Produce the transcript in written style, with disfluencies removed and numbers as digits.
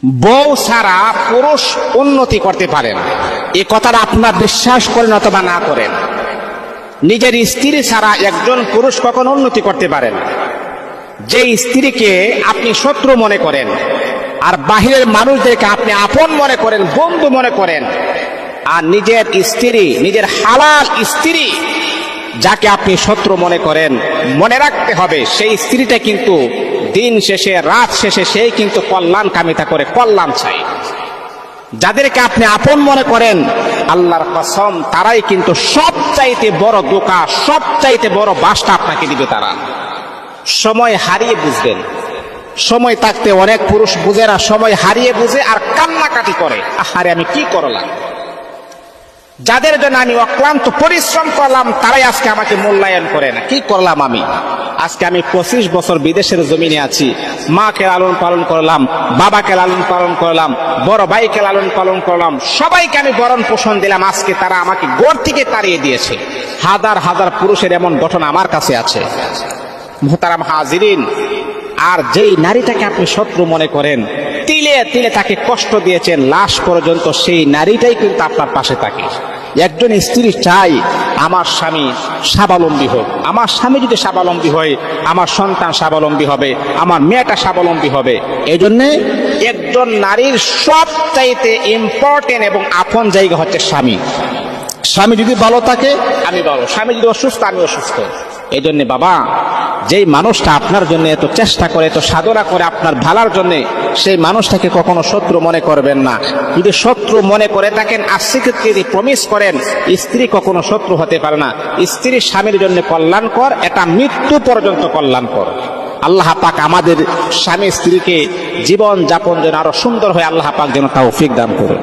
বউ ছাড়া পুরুষ উন্নতি করতে পারে না, এ কথাটা আপনার বিশ্বাস করেন অথবা না করেন। নিজের স্ত্রী ছাড়া একজন পুরুষ কখনো উন্নতি করতে পারে না। যে স্ত্রীকে আপনি শত্রু মনে করেন আর বাহিরের মানুষদেরকে আপনি আপন মনে করেন, বন্ধু মনে করেন, আর নিজের স্ত্রী, নিজের হালাল স্ত্রী যাকে আপনি শত্রু মনে করেন, মনে রাখতে হবে সেই স্ত্রীটা কিন্তু দিন শেষে, রাত শেষে সেই কিন্তু কল্যাণ কামিতা করে, কল্যাণ চাই। যাদেরকে আপনি আপন মনে করেন, আল্লাহর কসম তারাই কিন্তু সবচাইতে বড় ধোঁকা, সবচাইতে বড় বাসটা আপনাকে দিবে তারা। সময় হারিয়ে বুঝবেন। সময় থাকতে অনেক পুরুষ বুঝে না, সময় হারিয়ে বুঝে আর কান্নাকাটি করে, আহারে আমি কি করলাম। যাদের জন্য আমি অক্লান্ত পরিশ্রম করলাম তারাই আজকে আমাকে মূল্যায়ন করে না। কি করলাম আমি? আজকে আমি 25 বছর বিদেশের জমিনে আছি, মাকে লালন পালন করলাম, বাবাকে লালন পালন করলাম, বড় ভাইকে লালন পালন করলাম, সবাইকে আমি বরণ পোষণ দিলাম। আজকে তারা আমাকে ঘর থেকে তাড়িয়ে দিয়েছে। হাজার হাজার পুরুষের এমন ঘটনা আমার কাছে আছে। মুহতারাম হাজিরিন, আর যেই নারীটাকে আপনি শত্রু মনে করেন, তিলে তিলে তাকে কষ্ট দিয়েছেন, লাশ পর্যন্ত সেই নারীটাই কিন্তু আপনার পাশে থাকে। একজন স্ত্রী চাই আমার স্বামী স্বাবলম্বী হোক। আমার স্বামী যদি স্বাবলম্বী হয়, আমার সন্তান স্বাবলম্বী হবে, আমার মেয়েটা স্বাবলম্বী হবে। এই জন্যে একজন নারীর সবচাইতে ইম্পর্টেন্ট এবং আপন জায়গা হচ্ছে স্বামী। স্বামী যদি ভালো থাকে আমি ভালো, স্বামী যদি অসুস্থ আমি অসুস্থ। এই জন্যে বাবা, যেই মানুষটা আপনার জন্য এত চেষ্টা করে, এত সাধনা করে আপনার ভালার জন্য, সেই মানুষটাকে কখনো শত্রু মনে করবেন না। যদি শত্রু মনে করে থাকেন, আশিককে যদি প্রমিস করেন, স্ত্রী কখনো শত্রু হতে পারে না। স্ত্রী স্বামীর জন্য কল্যাণকর, এটা মৃত্যু পর্যন্ত কল্যাণকর। আল্লাহ পাক আমাদের স্বামী স্ত্রীকে জীবন যাপন যেন আরো সুন্দর হয়, আল্লাহ পাক যেন তৌফিক দান করুন।